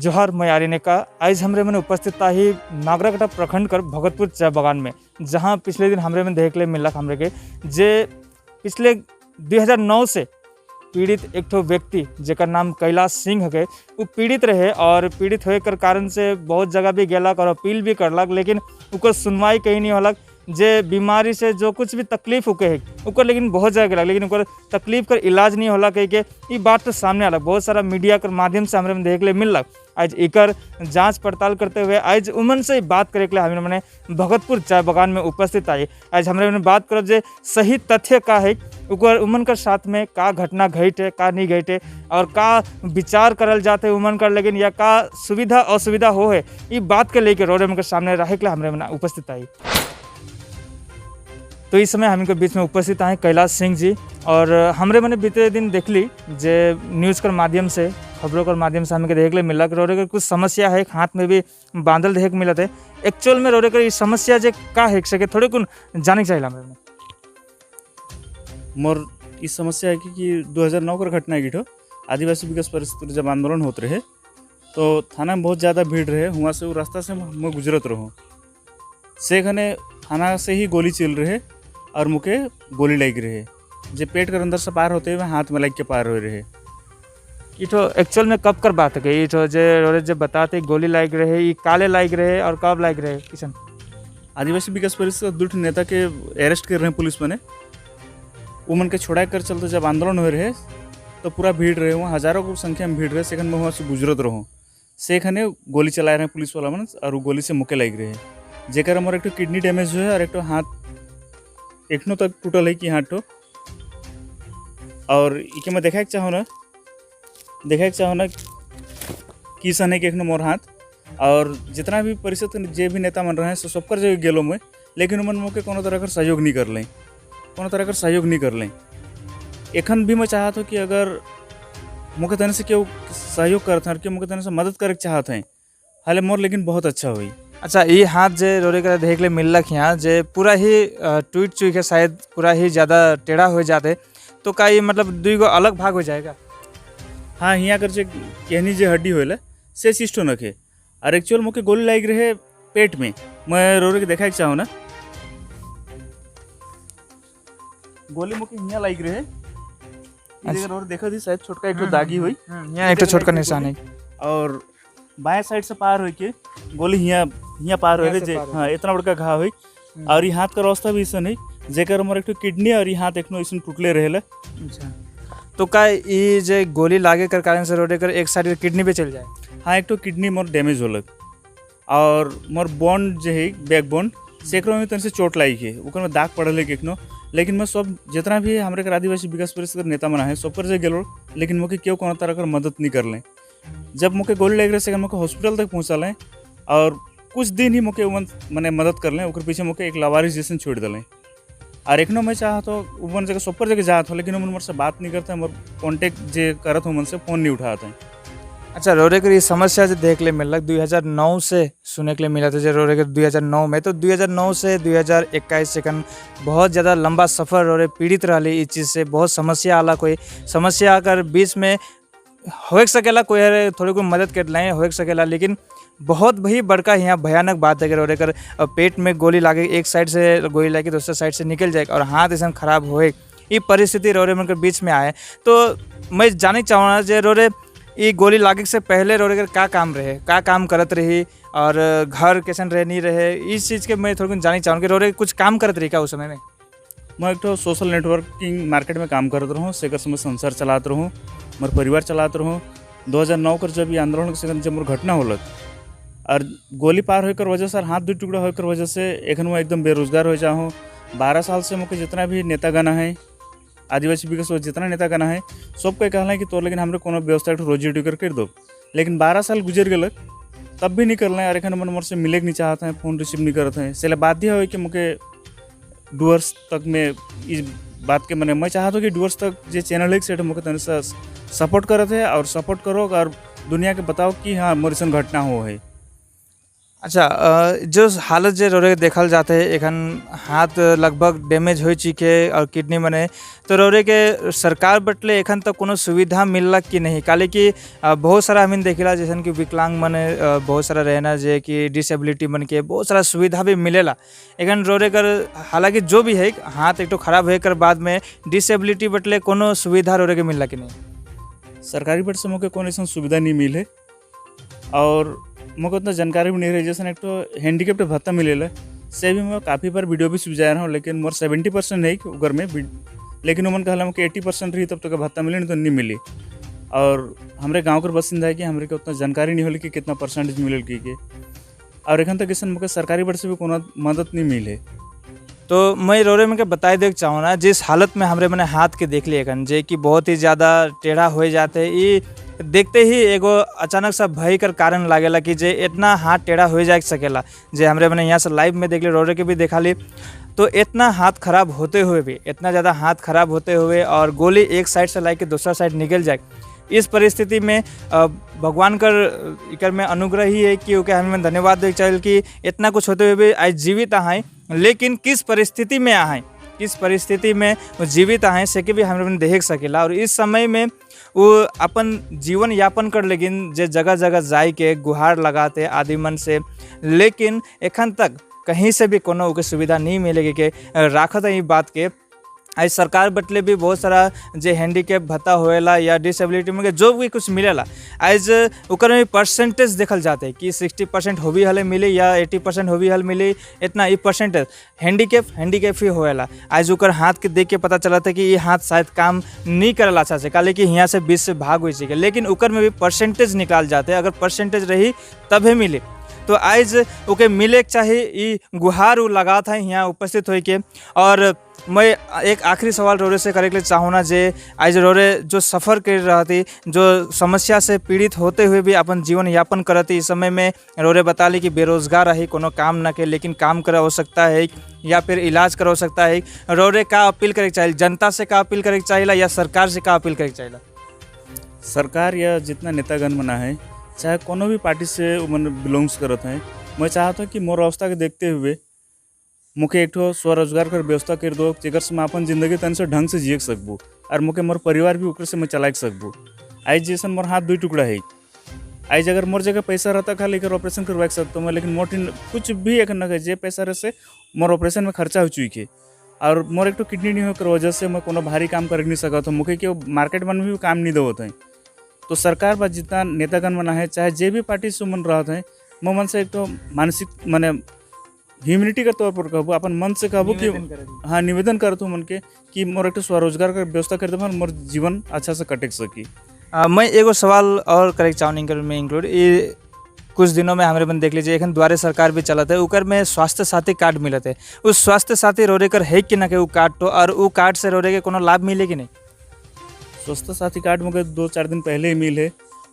जोहार मयारी का आज हमरे मैंने उपस्थित ही नागराकटा प्रखंड कर भगतपुर चाय बागान में, जहाँ पिछले दिन हमरे में देख ले मिलक हमरे के जे पिछले 2009 से पीड़ित एक ठो व्यक्ति जेकर नाम कैलाश सिंह है वो पीड़ित रहे और पीड़ित होए कर कारण से बहुत जगह भी गेलक और अपील भी करलक, लेकिन उकर सुनवाई कहीं नहीं होलक। जे बीमारी से जो कुछ भी तकलीफ होके है उकर लेकिन बहुत जगह गेलक, लेकिन उकर तकलीफ कर इलाज नहीं होला कह के ये बात तो सामने आलक। बहुत सारा मीडिया के माध्यम से हमारे में देख ले मिलक। आज एकर जांच पड़ताल करते हुए आज उमन से बात करे के लिए हमें मैंने भगतपुर चाय बागान में उपस्थित आई। आज हमारे मैंने बात करब जे सही तथ्य का है उकर उमन कर साथ में का घटना घट है का नहीं घट है और का विचार करल जाते उमन कर, लेकिन या का सुविधा असुविधा हो है ये बात के लेकर रोड के सामने रहे के लिए हमारे मैंने उपस्थित आई। तो इस समय हम इनके बीच में उपस्थित आए कैलाश सिंह जी, और हमरे मैंने बीते दिन देख ली जे न्यूज़ के माध्यम से खबरों के माध्यम से हमें देख ले मिला कि रोरे के कुछ समस्या है, हाथ में भी बांधल देख मिलत है। एक्चुअल में रोरे के समस्या जे का है सके थोड़े कुन जाने चाहिए हमें। मोर इस समस्या है कि 2009 का घटना है कि आदिवासी विकास परिषद जब आंदोलन होते रहे तो थाना में बहुत ज़्यादा भीड़ रहे, वहाँ से वो रास्ता से मैं गुजरत रहूँ से खने थाना से ही गोली चल रहे और मुके गोली लग रहे जे पेट कर अंदर से पार होते हुए हाथ में लग के पार हो रहे। ये तो एक्चुअल में कब कर बात है? ये तो जे बताते गोली लाग रहे ये काले लाग रहे और कब लाग रहे किशन? आदिवासी विकास परिषद दुष्ट नेता के अरेस्ट कर रहे हैं पुलिस मैंने उमन के छोड़ा कर चलते जब आंदोलन हो रहे तो पूरा भीड़ रहे, वहाँ हज़ारों की संख्या में भीड़ रहे। सेखन में वहाँ से गुजरत रहूँ से खने गोली चला रहे हैं पुलिस वाला मन और वो गोली से मुके लग रहे जेकर हमारे एक किडनी डैमेज हुए और एक हाथ एकनो तक टूटल है कि हाथ और इके मैं देखा चाहूँ ना कि सन है कि एकनो मोर हाथ और जितना भी परिषद जे भी नेता मन रहे हैं सब कर जगह गेलो में, लेकिन उमन मोके कोनो तरह का सहयोग नहीं कर लें। एखन भी मैं चाहत हूँ कि अगर मुके तने से क्यों सहयोग करते हैं क्यों मुके तने से मदद करे चाहत हैं हाले मोर लेकिन बहुत अच्छा हुई। अच्छा, ये हाथ जे रोरे का देख ले मिलक यहाँ जे पूरा ही टूट चुक है, शायद पूरा ही ज़्यादा टेढ़ा हो जाते तो का ये मतलब दुई गो अलग भाग हो जाएगा? हाँ, यहाँ कर जे कहनी जे हड्डी होल से सिस्टो नखे और एक्चुअल मुके गोली लग रहे पेट में। मैं रोरे के देखा चाहूँ ना गोली मुके यहाँ लग रहे और देखा थी शायद छोटका एक दागी हुई यहाँ एक छोटका निशान है और बाएं साइड से पार हो के गोली यहाँ पार हो रहे। हाँ, इतना बड़का घाव हुई और ये हाथ का रास्ता भी ऐसा नहीं जेकर हमारे एक किडनी और ये हाथ एक ऐसा टूटले रहे। अच्छा, तो का ये जे गोली लागे कर कारण से रोडे कर एक साइड किडनी पे चल जाए? हाँ, एक तो किडनी मोर डैमेज होलक और मोर बोन जो है बैक बोन से में तन से चोट लाई है ओकर में दाग पड़ल है एकनो, लेकिन मैं सब जितना भी हमारे आदिवासी विकास परिषद नेता मना है सब कर जे गेलो, लेकिन मुझे क्यों कोनो तरह का मदद नहीं कर लें। जब मुझे गोली लग रहे से मुझे हॉस्पिटल तक पहुँचा लें और कुछ दिन ही मुझे मैंने मदद कर लें ओकर पीछे मुझे एक लावारिस जैसे छोड़ दें और एकनो मैं चाहत हो उमन जगह सब जगह जात हो, लेकिन उमन से बात नहीं करते मोर कॉन्टेक्ट जे करत हो मन से फ़ोन नहीं उठाते हैं। अच्छा, रोरे कर ये समस्या जो देख ले मिलक 2009 से सुने के लिए मिला था जो रोरे के 2009 में, तो 2009 से 2021 सेकंड बहुत ज़्यादा लंबा सफ़र रोरे पीड़ित रही इस चीज़ से। बहुत समस्या आला, कोई समस्या अगर बीच में हो सकेला कोई थोड़ी कोई मदद कर लें हो सकेला, लेकिन बहुत ही बड़का यहाँ भयानक बात है कि रोरे कर पेट में गोली लागे एक साइड से गोली लागे दूसरे साइड से निकल जाएगा और हाथ ऐसा खराब होए ये परिस्थिति रोरे मन के बीच में आए। तो मैं जाने चाहूँगा जो रोरे ये गोली लागे से पहले रोरे कर का काम रहे, का काम करत रही और घर कैसन रहे नहीं रहे, इस चीज़ के मैं थोड़ा जाने चाहूँगा कि रोरे कुछ काम करत रही क्या उस समय में? मैं एक तो सोशल नेटवर्किंग मार्केट में काम करते रहूँ, सेकर समय संसार चलाते रहूँ, मोर परिवार चलाते रहूँ। 2009 कर जब ये आंदोलन से जब मोर घटना होलक और गोली पार होकर वजह से और हाथ दो टुकड़ा होकर वजह से एखन मैं एकदम बेरोजगार हो जाऊँ। 12 साल से मुझे जितना भी नेतागण है आदिवासी विकास जितना नेतागण है सबको कहना है कि तो लेकिन हमारे कोनो व्यवस्था रोजी रोटी कर दो, लेकिन 12 साल गुजर गलक तब भी नहीं कर लें और एखन मन मोर से मिले नहीं चाहते हैं, फ़ोन रिसीव नहीं करते हैं। इसलिए बाध्य हो कि मुझे डूअर्स तक में इस बात के मैंने मैं चाहता हूँ कि डूअर्स तक जो चैनल है सेट मुझे तन से सपोर्ट करते हैं और सपोर्ट करो और दुनिया के बताओ कि हाँ मोर ऐसा घटना हो है। अच्छा, जो हालत जे रोरे देखल जाते है एखन हाथ लगभग डैमेज हो चुके और किडनी मने तो रोरे के सरकार बटले एखन तक कोनो सुविधा मिललक कि नहीं? काले कि बहुत सारा हमिन देखिला जैसन कि विकलांग मने बहुत सारा रहना जे कि डिसेबिलिटी मन के बहुत सारा सुविधा भी मिलेला। एखन रोरे कर हालाँकि जो भी है हाथ एक ठो खराब होए कर बाद में डिसेबिलिटी बटले कोनो सुविधा रोरे के मिलला कि नहीं? सरकारी बट से मोके कौन ऐसा सुविधा नहीं मिले और मोको उतना जानकारी भी नहीं रही। जैसे एक तो हैंडीकेप्ड भत्ता मिलेला से भी मैं काफ़ी बार वीडियो भी सुझाया रहा हूँ, लेकिन मोर 70% है घर में लेकिन उमन कहला कि 80% रही तब तक भत्ता मिले नहीं तो नहीं मिली। और हमारे गांव के बासिंदा है कि हमारे को उतना जानकारी नहीं होली कि कितना परसेंटेज मिलल की और एखन तक ऐसा मोके सरकारी बट से भी कोनो मदद नहीं मिले। तो मैं रोरे में के बताई देख चाहूँ ना जिस हालत में हमरे मैंने हाथ के देख लिए एखन जे कि बहुत ही ज़्यादा टेढ़ा हो जाते ये देखते ही एगो अचानक सा भय कर कारण लागेला कि जे इतना हाथ टेढ़ा हो जा सकेला। जे हमरे मैंने यहाँ से लाइव में देख ली, रोरे के भी देखा ली, तो इतना हाथ खराब होते हुए भी इतना ज़्यादा हाथ खराब होते हुए और गोली एक साइड से ला के दूसरा साइड निकल जाए, इस परिस्थिति में भगवान कर इकर में अनुग्रह ही है कि ओके हमें धन्यवाद देना चाहिए कि इतना कुछ होते हुए भी आज जीवित आए। लेकिन किस परिस्थिति में आए, किस परिस्थिति में वो जीवित आए से कि भी हमें देख सकेला। और इस समय में वो अपन जीवन यापन कर लेकिन जे जगह जगह जाए के गुहार लगाते आदि मन से, लेकिन एखन तक कहीं से भी कोनो के सुविधा नहीं मिलेगी के राखत है। ये बात के आज सरकार बटले भी बहुत सारा जे हैंडीकेप भत्ता होएला या डिसेबिलिटी में जो भी कुछ मिलेला आज ओकर में परसेंटेज देखल जाते है कि 60% हो भी हले मिले या 80% हो भी हल मिले, इतना ये परसेंटेज हैंडीकेप ही होएला। आज ओकर हाथ के देख के पता चला था कि ये हाथ शायद काम नहीं करला अच्छा से, काले कि यहाँ से 20 से भाग हुई सके, लेकिन ओकर में भी परसेंटेज निकाल जाते हैं। अगर परसेंटेज रही तभी मिले तो आज ओके मिले चाहिए ये गुहार वो लगा था यहाँ उपस्थित हो के। और मैं एक आखिरी सवाल रोरे से करे के लिए चाहूँ ना जे आज रोरे जो सफ़र कर रहा थी, जो समस्या से पीड़ित होते हुए भी अपन जीवन यापन करती, इस समय में रोरे बता ली कि बेरोजगार रही, कोनो काम ना के लेकिन काम करा हो सकता है या फिर इलाज करा हो सकता है। रोरे का अपील करे चाहिए, जनता से का अपील करे चाहिए या सरकार से का अपील करे चाहिए? सरकार या जितना नेतागण मना है चाहे कोनो भी पार्टी से मन बिलोंग्स करत हैं, मैं चाहता हूँ कि मोर अवस्था के देखते हुए मुझे एक ठो स्वरोजगार कर व्यवस्था कर दो जेकर से मैं अपन जिंदगी तन से ढंग से जिए सकूँ और मुझे मोर परिवार भी ओकर से मैं चला सकूँ। आज जैसे मोर हाथ 2 टुकड़ा है, आज अगर मोर जगह पैसा रहता खाली कर ऑपरेशन करवा सकता हूँ मैं, लेकिन मोर कुछ भी एक न जे पैसा रहे से मोर ऑपरेशन में खर्चा हो चुकी है और मोर एक तो किडनी नहीं होकर वजह से मैं कोनो भारी काम कर नहीं सकता हूँ, मुझे क्यों मार्केट में भी काम नहीं देवत हैं। तो सरकार बा जितना नेतागण मना है चाहे जे भी पार्टी से मन रहा है, मैं मन से एक तो मानसिक मैंने ह्यूमिनिटी के तौर पर कहूँ अपन मन से कहूँ कि हाँ निवेदन करता हूँ मन के कि मोर एक स्वरोजगार का व्यवस्था कर दे मोर जीवन अच्छा से कटे सकी। मैं एगो सवाल और करे चाहूँ में इंक्लूड ये कुछ दिनों में हमारे मन देख लीजिए एखन द्वारे सरकार भी चलत है, उकर में स्वास्थ्य साथी कार्ड मिलत है। उस स्वास्थ्य साथी रोरे कर है कि ना के वो कार्ड तो और वो कार्ड से रोरे के कोनो लाभ मिले कि नहीं? स्वास्थ्य साथी कार्ड मुझे 2-4 दिन पहले ही मिले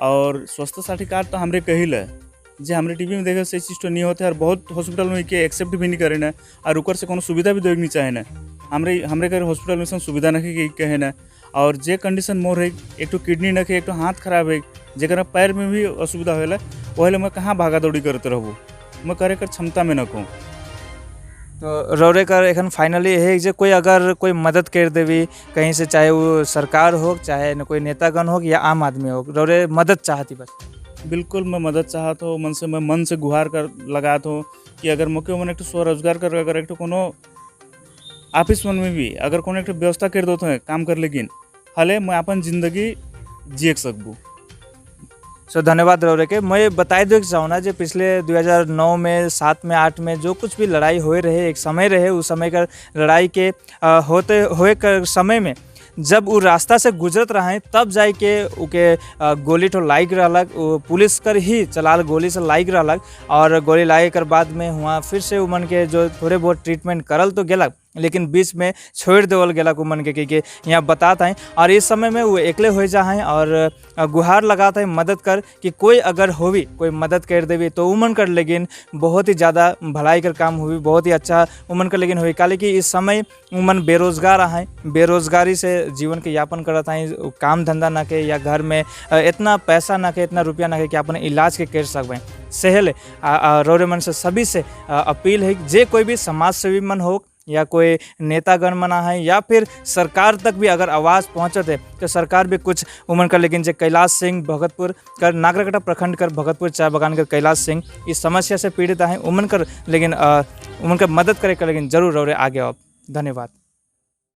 और स्वास्थ्य साथी कार्ड तो हमारे कहिल है जे हमारे टीवी में देखे से चीज़ तो नहीं होते और बहुत हॉस्पिटल में के एक्सेप्ट भी नहीं करे ना और ऊपर से कोनो सुविधा भी देनी चाहे ना। हमरे घर हॉस्पिटल में सुविधा न कहे ना और जे कंडीशन मोर है एक तो किडनी न के एक तो हाथ खराब है जरा पैर में भी असुविधा होला वही मैं कहाँ भागा दौड़ी करते रहूँ, मैं करे कर क्षमता में न कहूँ। तो रोरे कर एखन फाइनली है जे कोई अगर कोई मदद कर देवी कहीं से, चाहे वो सरकार हो चाहे न कोई नेतागण हो या आम आदमी हो, रोरे मदद चाहती बस? बिल्कुल मैं मदद चाहता हूँ, मैं मन से गुहार कर लगाता हूँ कि अगर मुख्य मन एक स्वरोजगार कर अगर एक कोनो ऑफिस मन में भी अगर कोनो एक व्यवस्था कर दो तो काम कर लेकिन हले मैं अपन जिंदगी जिए सकूँ। सो धन्यवाद रोरे के। मैं बताई दो चाहूँ ना जो पिछले 2009 में 7 में 8 में जो कुछ भी लड़ाई हुए रहे, एक समय रहे उस समय का लड़ाई के होते हुए कर समय में जब वो रास्ता से गुजरत रहे तब जाए के उके गोली तो लाइक रहलक, पुलिस कर ही चलाल गोली से लाइक रहलक और गोली लागे कर बाद में हुआ फिर से उमन के जो थोड़े बहुत ट्रीटमेंट करल तो गेलक लेकिन बीच में छोड़ देवल गेला उमन के यहाँ बतात हैं। और इस समय में वो एकले हो जा हैं और गुहार लगाता है मदद कर कि कोई अगर होवी कोई मदद कर देवी तो उमन कर, लेकिन बहुत ही ज़्यादा भलाई कर काम हुई, बहुत ही अच्छा उमन कर लेकिन हुई। काले कि इस समय उमन बेरोजगार हैं, बेरोजगारी से जीवन के यापन करत हैं, काम धंधा ना के या घर में इतना पैसा ना के, इतना रुपया ना के कि अपन इलाज के कर सकबें। सेहल रोरे मन से सभी से अपील है जे कोई भी समाज सेवी मन हो या कोई नेतागण मना है या फिर सरकार तक भी अगर आवाज़ पहुँचत है तो सरकार भी कुछ उमन कर, लेकिन जो कैलाश सिंह भगतपुर कर नागरकटा प्रखंड कर भगतपुर चाय बागान कर कैलाश सिंह इस समस्या से पीड़ित हैं उमन कर, लेकिन उमन कर मदद करे कर, लेकिन जरूर रहे आगे आओ। धन्यवाद।